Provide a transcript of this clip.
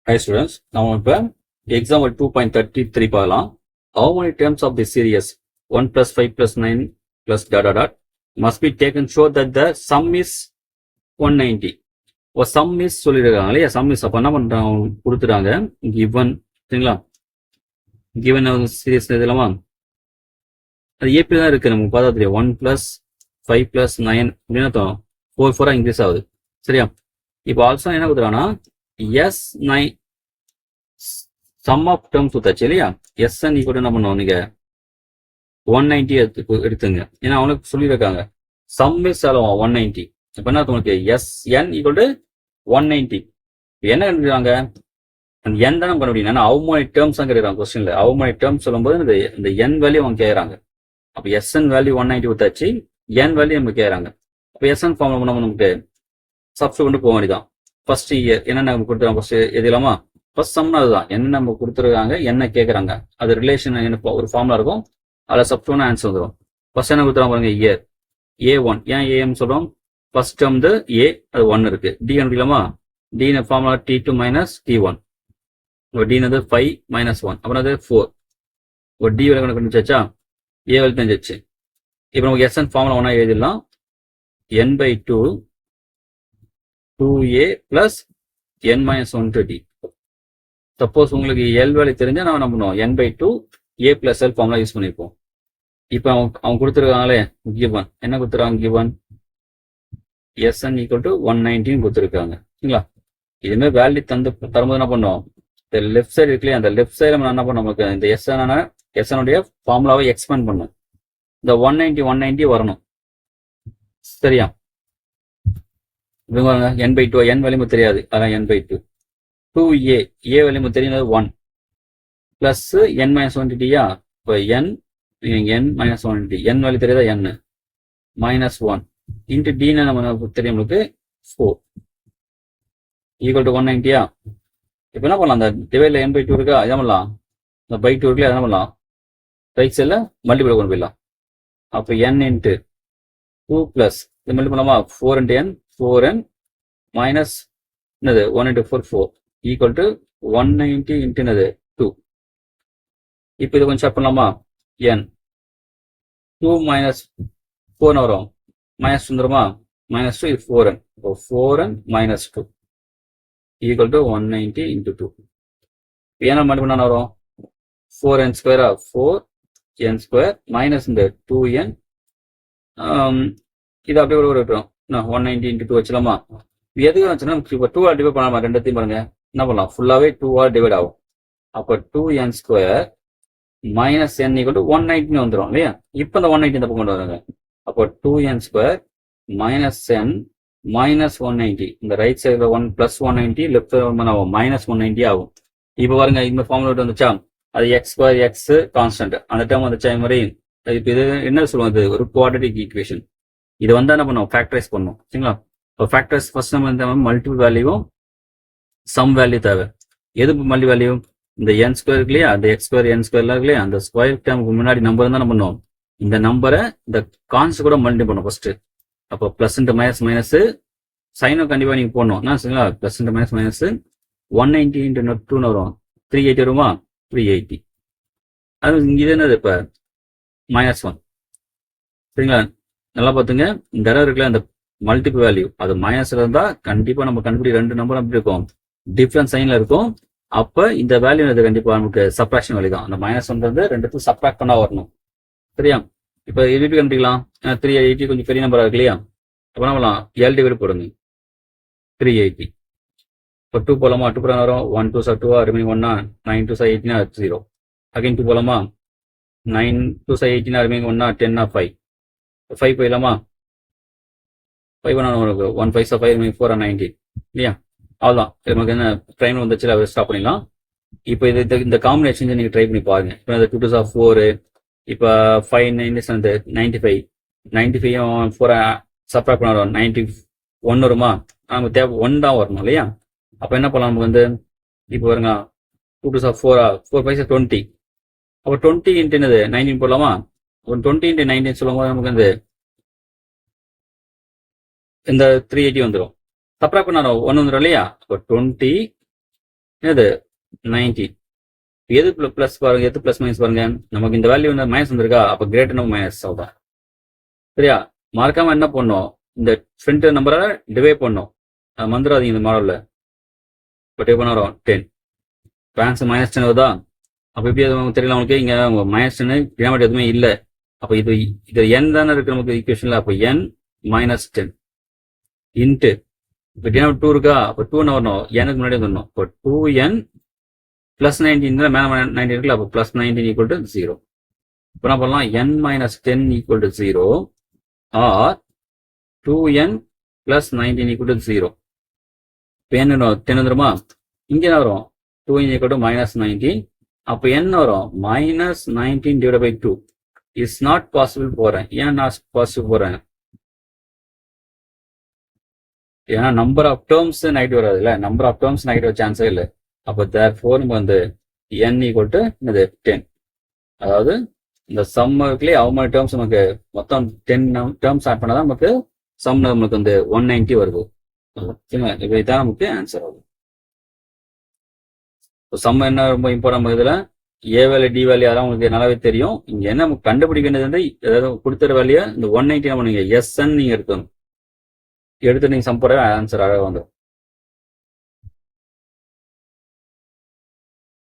Hi students, now example 2.33 பார்க்கலாம். How many terms of the series 1 plus 5 plus 9 plus dot dot dot must be taken show that the sum is 190. ஒரு sum is சொல்லிருக்காங்க இல்லையா, sum is அப்ப என்ன பண்றாங்க கொடுத்துட்டாங்க given சரிங்களா, given series இதெல்லாமா அது எப்படி தான் இருக்கு நமக்கு பார்த்தா தெரியும். 1 plus 5 plus 9 அப்படின்னு 4 இன்க்ரீஸ் ஆகுது சரியா. இப்போ ஆல்சோ என்ன கொடுத்துறாங்கன்னா S9 சம் ஆஃப் டேர்ம்ஸ் கொடுத்தாச்சு இல்லையா. SN ஈக்குவல் என்ன பண்ணுவோம் நீங்க 190 எடுத்துங்க, ஏன்னா அவனுக்கு சொல்லியிருக்காங்க சம் இஸ் 190. இப்போ என்ன உங்களுக்கு SN ஈக்குவல் டு 190 என்ன கண்டுறாங்க, அந்த N தானே பண்ண முடியும். ஏன்னா how many terms தான் கேட்குறாங்க கொஸ்டின்ல. how many terms சொல்லும்போது இந்த N வேல்யூ அவங்க கேட்குறாங்க. அப்போ SN வேல்யூ 190 கொடுத்தாச்சு, N வேல்யூ நம்ம கேட்குறாங்க. அப்போ SN ஃபார்ம்ல நம்ம நமக்கு சப்ஸ்டிட் கொண்டு போக வேண்டியதான். ஃபர்ஸ்ட் இயர் என்ன நம்ம கொடுத்துருவோம், ஃபர்ஸ்ட் எது இல்லாமா ஃபர்ஸ்ட் சம்னா அதுதான் என்ன நம்ம கொடுத்துருக்காங்க என்ன கேட்குறாங்க, அது ரிலேஷன் என்ன ஒரு ஃபார்ம்ல இருக்கும், அதில் சப்ஸ்டிட்யூட் ஆன்சர் வந்துடும். ஃபர்ஸ்ட் என்ன கொடுத்துருவோம் பாருங்க இயர் A1, ஏன் ஏஎம் சொல்றோம், ஃபர்ஸ்ட் டேர்ம் வந்து A அது 1 இருக்கு, டி கண்டுக்கலாமா, t formula T2 minus T1, t 5 minus 1 அப்புறம் அது 4, ஒரு டி வேலை கண்டுச்சாச்சா, ஏ வேலை தெரிஞ்சிச்சு. இப்போ நமக்கு SN ஃபார்முலா 1 எழுதிடலாம், n/2 2a plus n minus 130. Suppose உங்களுக்கு எல் வேல்யூ தெரிஞ்சா நம்ம என்ன பண்ணுவோம் n/2 a plus l formula use பண்ணிருப்போம். இப்போ அவங்க கொடுத்துருக்காங்களே given என்ன கொடுத்துருக்காங்க, given SN equal to 190 கொடுத்துருக்காங்க சரிங்களா. இதுமே வேல்யூ தரும்போது என்ன பண்ணுவோம், இந்த லெஃப்ட் சைடு இருக்குல்லையா, அந்த லெஃப்ட் சைடு நம்ம என்ன பண்ணுவோம், நமக்கு இந்த SN உடைய ஃபார்முலாவை எக்ஸ்பேண்ட் பண்ணும். இந்த 190 வரணும் சரியா. n/2 n வேல்யூ தெரியாது, அதான் n/2 2a a வேல்யூ தெரியும் 1 பிளஸ் n மைனஸ் 120யா. இப்போ n மைனஸ் 120 n வேல்யூ தெரியாதா, n மைனஸ் 1 இன்ட்டு d நம்ம தெரியும் நம்மளுக்கு 4 ஈக்குவல் டு 190யா. இப்போ என்ன பண்ணலாம், அந்த டிவைட்ல n/2 இருக்கா, இதான் பண்ணலாம், இந்த /2 இருக்குல்ல என்ன பண்ணலாம், ரைட் சைடில் மல்டிபிள் கொண்டு போயிடலாம். அப்போ n இன்ட்டு 2 பிளஸ் இது மல்டிபிள் பண்ணலாமா, 4 இன்ட்டு n 4n மைனஸ் என்னது 1 இன்ட்டு 4 4 ஈக்குவல் டு 190 இன்ட்டு என்னது 2. இப்போ இது கொஞ்சம் ஷார்ட் பண்ணலாமா, n 2 மைனஸ் 4 வரும், மைனஸ் வந்துருமா, மைனஸ் 2 இது 4n, இப்போ 4n minus 2 equal to 190 into 2. ஏன்னா மல்டிபிள் பண்ண வரும் 4n ஸ்கொயரா 4n ஸ்கொயர் மைனஸ் இந்த 2n இது அப்படியே ஒரு விட்டுரும் 190 இன்ட்டு 2 வச்சுலாமா. எதுக்கு வச்சுன்னா இப்போ 2 ஆல் டிவைட் பண்ணலாமா, ரெண்டுத்தையும் பாருங்க என்ன பண்ணலாம், ஃபுல்லாகவே 2 ஆல் டிவைட் ஆகும். அப்போ 2n square minus n equal to 190 வந்துடும் இல்லையா. இப்போ இந்த 190 இந்த பக்கம் கொண்டு வராங்க, அப்போ 2n square minus n minus 190, இந்த ரைட் சைடில் 1 பிளஸ் 190 லெஃப்ட் சைடு மைனஸ் 190 ஆகும். இப்போ பாருங்க இந்த ஃபார்முலா வந்துச்சா, அது x ஸ்கொயர் எக்ஸ் கான்ஸ்டன்ட் அந்த டேர்ம் வந்துச்சா. இது மாதிரி இப்போ இது என்ன சொல்லுவாங்க, இது ஒரு குவாட்ரட்டிக் ஈக்குவேஷன். இது வந்து என்ன பண்ணுவோம், ஃபேக்டரைஸ் பண்ணும் சரிங்களா. இப்போ ஃபேக்டரைஸ் ஃபர்ஸ்ட் நம்ம இந்த மல்டிபிள் வேல்யூவும் சம் வேல்யூ தேவை. எது மல்டி வேல்யூ, இந்த n ஸ்கொயர் இருக்கு இல்லையா, அந்த எக்ஸ் ஸ்கொயர் n ஸ்கொயர்லாம் இருக்கு இல்லையா, அந்த ஸ்கொயர் டேர்முக்கு முன்னாடி நம்பர் தான் என்ன பண்ணுவோம், இந்த நம்பரை இந்த கான்ஸ்ட் கூட மல்டி பண்ணும் ஃபர்ஸ்ட். அப்போ பிளஸ் இன்ட்டு மைனஸ் மைனஸ் சைனும் கண்டிப்பாக நீங்கள் போடணும் என்ன சரிங்களா. Plus into minus minus 190 into 2 வரும் 380 வருமா, 380. அது இங்கே என்னது இப்போ -1 சரிங்களா. நல்லா பார்த்துங்க, இந்த இடம் இருக்குல்ல இந்த மல்டிபிள் வேல்யூ அது மைனஸ்ல இருந்தா கண்டிப்பா நம்ம கண்டுபிடி ரெண்டு நம்பர் அப்படி இருக்கும், டிஃபரன்ஸ் சைன்ல இருக்கும். அப்ப இந்த வேல்யூ அது கண்டிப்பா நமக்கு சப்ராக்ஷன் வேல்யூ தான். அந்த -1 ரெண்டுத்துக்கும் சப்ராக்ட் பண்ணா வரணும் சரியா. இப்போ எப்படி கண்டுபிடிக்கலாம், 380 கொஞ்சம் பெரிய நம்பரா இருக்கு இல்லையா. அப்ப என்ன பண்ணலாம், l டிவைட் போடுங்க 380. இப்போ 2 போலாமா, 2 போல வரும் 1 2 2 ரிமைனிங் 1 9 2 18 0. அகைன் 2 போலாமா, 9 2 18 ரிமைனிங் 1 10 5 5 போயிடலாமா, 5 உனக்கு 1 5 5 4 90 இல்லையா. அவ்வளோதான், நமக்கு என்ன ட்ரைன் வந்துச்சு அதை ஸ்டாப் பண்ணிடலாம். இப்போ இது இந்த காம்பினேஷன் நீங்கள் ட்ரை பண்ணி பாருங்க. இப்போ 2 2 4 இப்போ 5 9 95 95 4 சப்ராக்ட் பண்ண வரும் 91 வருமா, நமக்கு தேவை 1 தான் வரணும் இல்லையா. அப்போ என்ன பண்ணலாம் நமக்கு வந்து, இப்போ வருங்க 2 2 4 4 5 20, அப்போ 20 இன்ட்டு என்னது 19 போடலாமா. 20 இன்ட்டு 19 சொல்லும் போது நமக்கு வந்து இந்த 380 வந்துடும். சப்ராக்ட் பண்ண 1 வந்துடும் இல்லையா. இப்போ 20 என்னது 90. எது பிளஸ் பாருங்க, எது பிளஸ் மைனஸ் பாருங்க. நமக்கு இந்த வேல்யூ வந்து மைனஸ் வந்திருக்கா, அப்போ கிரேட்டர் மைனஸ் ஆகும். சரியா? மறக்காம என்ன பண்ணும், இந்த ஃப்ரண்ட் நம்பரை டிவைட் பண்ணும். மறந்துடாதீங்க இந்த மாடலில். இப்போ டிவைட் பண்ண வரும் 10. ஆன்சர் -10 வருதா? அப்போ எப்படி அது தெரியல உங்களுக்கு, இங்கே -10 டினாமினேட்டர் எதுவுமே இல்லை. அப்போ இது n தானே இருக்கு நமக்கு ஈக்குவேஷனில். அப்போ n -10 இன்ட்டு இப்போ டினாமினேட்டர் 2 இருக்கா, அப்போ 2 என்ன வரணும், n முன்னாடி வந்துடணும். இப்போ 2n + 19 மேலே 19 இருக்குல்ல, அப்போ +19 = 0. இப்போ என்ன பண்ணலாம், n - 10 = 0 ஆர் 2n + 19 = 0. இப்போ n 10 வந்துருமா, இங்கே என்ன வரும், 2n = -19. அப்போ என்ன வரும், -19 / 2 இஸ் நாட் பாசிபிள் போகிறேன். ஏன் நாட் பாசிபிள் போகிறேன், ஏன்னா நம்பர் ஆஃப் டேர்ம்ஸ் நெகட்டிவ் வராது இல்லை, நம்பர் ஆஃப் டேர்ம்ஸ் நெகட்டிவ் சான்ஸே இல்லை. அப்போ தேர்ஃபோர் நம்ம வந்து n = 10. அதாவது இந்த சம்முக்குள்ளே how many டேர்ம்ஸ் நமக்கு மொத்தம் 10 டேர்ம்ஸ் ஆட் பண்ணாதான் நமக்கு சம் நமக்கு வந்து 190 வருது. ஓகேங்களா? இப்போ இதான் நமக்கு ஆன்சர் ஆகும். சம் என்ன ரொம்ப இம்பார்ட்டன்ட், இதில் ஏ வேல்யூ டி வேல்யூ அதெல்லாம் உங்களுக்கு நல்லாவே தெரியும். இங்கே என்ன நமக்கு கண்டுபிடிக்க வேண்டியது வந்து, ஏதாவது கொடுத்துற வேல்யூ இந்த 190 நம்ம நீங்கள் எஸ்என் நீங்கள் எடுத்துட்டு நீங்கள் சம் போட ஆன்சர் அழகாக வந்துடும்.